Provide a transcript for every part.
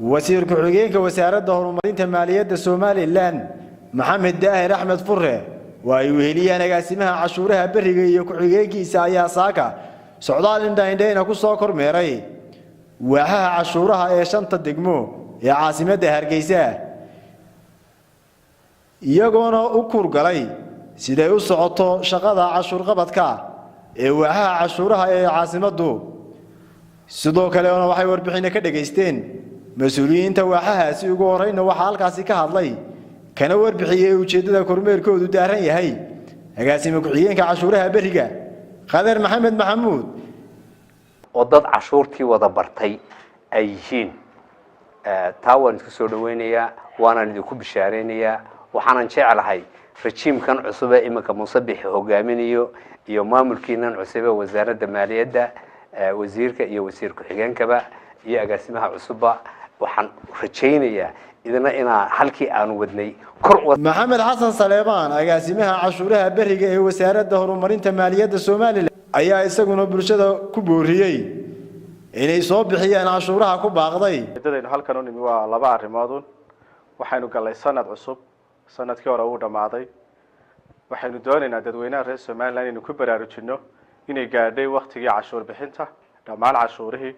وزير كحجينك وزارة هرمانية مالية الصومالي لان محمد داهر أحمد فره وأيوهلي أنا قاسمها عشورها بريجي كحجينك سايا ساكا سعودال دايندين أكو ساكر ميري وها عشورها شنطة دقمو يا عاصمة هرقيسة يجونا أكور قلي سيدا يوسعطو شقادة عشور قبضكا وها عشورها عاصمة دو sidoo kale waxay warbixin ka dhageysteen mas'uuliyiinta waaxaha si ugu horeyna waxa halkaasi ka hadlay kana warbixiyay ujeedada kormeerkoodu daaran yahay agaasimo ku-xigeenka cashuuraha bariga Qadar Maxamed Maxamuud oo dad cashuurtii wada bartay ay yihiin taawan isku soo dhaweynaya waana idinku bishaareynaya waxaan jecelahay rajiimkan cusub ee imika Musabbix hogaaminayo iyo maamulkiinan cusub ee wasaaradda maaliyadda wasiirka iyo wasiir ku-xigeenkaba iyo agaasimaha cusubba waxaan rajaynayaa idina halkii aan wadnay kor Maxamed Xasan Saleeman agaasimaha cashuuraha bariga ee wasaaradda horumarinta maaliyadda Soomaaliland ayaa isaguna bulshada ku booriyay inay soo bixiyaan cashuuraha ku baaqday dadaynu halkan u nimi waa laba arrimood waxaynu galay sanad cusub sanadkii hore uu dhamaaday waxaynu doonaynaa dadweynaha reer Soomaaliland inuu ku baraarujino inay gaadhay waqtigii cashuur bixinta dhamaan cashuurihii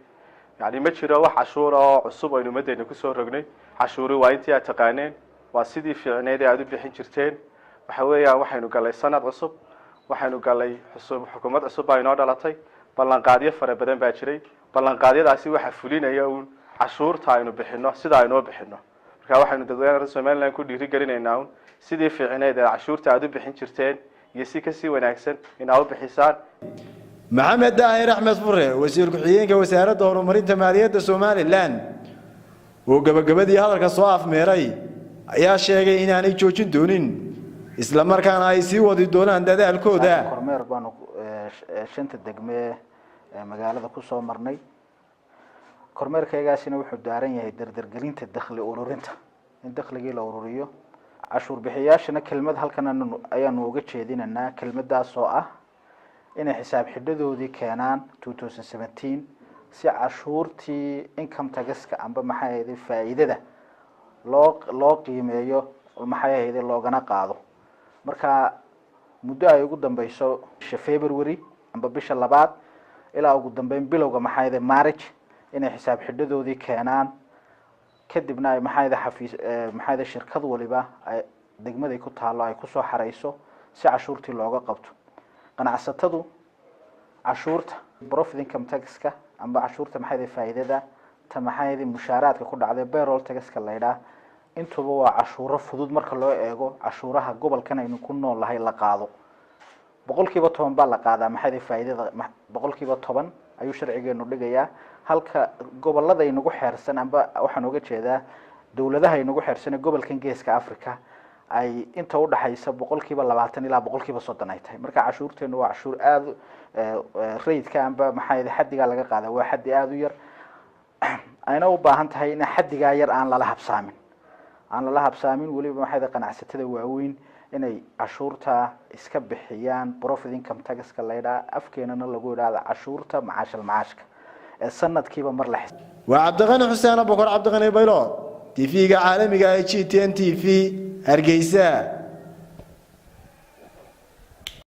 yani ma jiro wax cashuur oo cusub oo umadayna ku soo rognay cashuuri waa intii aad taqaaneen waa sidii fiicneed ee aad u bixin jirteen waxa weeyaan waxaynu galay sanad cusub waxaynu galay xukuumad cusub ay noo dhalatay ballanqaadyo fara badan baa jiray ballanqaadyadaasi waxa fulinaya uu cashuurta aynu bixino sida aynu bixino marka waxaynu dadweynaha Soomaaliland ku dhiirigelinaynaa sidii fiicneed ee cashuurta aad u bixin jirteen iyo si ka sii wanaagsan in aad u bixisaan محمد داهر أحمد فره وزير كحجينك وزارة هرمانية مالية Soomaaliland وقبل هذا الكصواف ميري يا شيخ إن أنا يجوجين دونين إسلام مركان عايزي ودي دولة عند ذا الكودا كرمير بانو شنت الدقمة مقالة كوسو مرني كرمير كيجاسين وحد دارين يهدر قلين تدخل أورورينتا الدخل جيل أوروريو عشور بحياشنا كلمة هل كان أيان وجد شيدين إنها كلمة دا صاء إن حساب حدودي كانان 2017 si cashuurtii income tax-ka amba maxay ahayd faa'iidada loo qiimeeyo maxay ahayd loogana qaado marka muddo ay ugu dambayso February amba bisha labaad ilaa ugu dambeyn bilowga maxay ahayd March inay xisaab xidadoodii keenaan kadibna ay maxay ahayd xafiis maxay ahayd shirkad waliba ay degmada ku taalo ay ku soo xareyso si cashuurtii looga qabto qanacsatadu cashuurta profit income tax-ka amba cashuurta maxay ahayd faa'iidada ta maxay ahayd mushaaraadka ku dhacday payroll tax-ka leeyahay intuba waa cashuuro fudud marka loo eego cashuuraha gobolkan aynu ku noolahay la qaado boqolkiiba 10 baa la qaadaa maxay ahayd faa'iidada boqolkiiba 10 ayuu sharcigeenu dhigayaa halka gobolada ay nagu xeersan amba waxaan uga jeedaa dawladaha ay nagu xeersan gobolkan Geeska Afrika ay inta u dhaxaysa boqolkiiba 20 ilaa boqolkiiba 30 ay tahay marka cashuurteenu waa cashuur aad rate-ka amba maxay ahayd xaddiga laga qaadaa waa xaddi aad u yar ayna u baahan tahay in xaddiga yar aan la habsaamin waliba maxay ahayd qanacsatada waaweyn inay cashuurta iska bixiyaan profit income tax-ka leeyahay afkeenana lagu yiraahdo cashuurta macaashka ee sanadkiiba mar la xis waa Cabdiqani Xuseen Abukar Cabdiqani Baylo TV-ga caalamiga ee GTN TV Hargeysa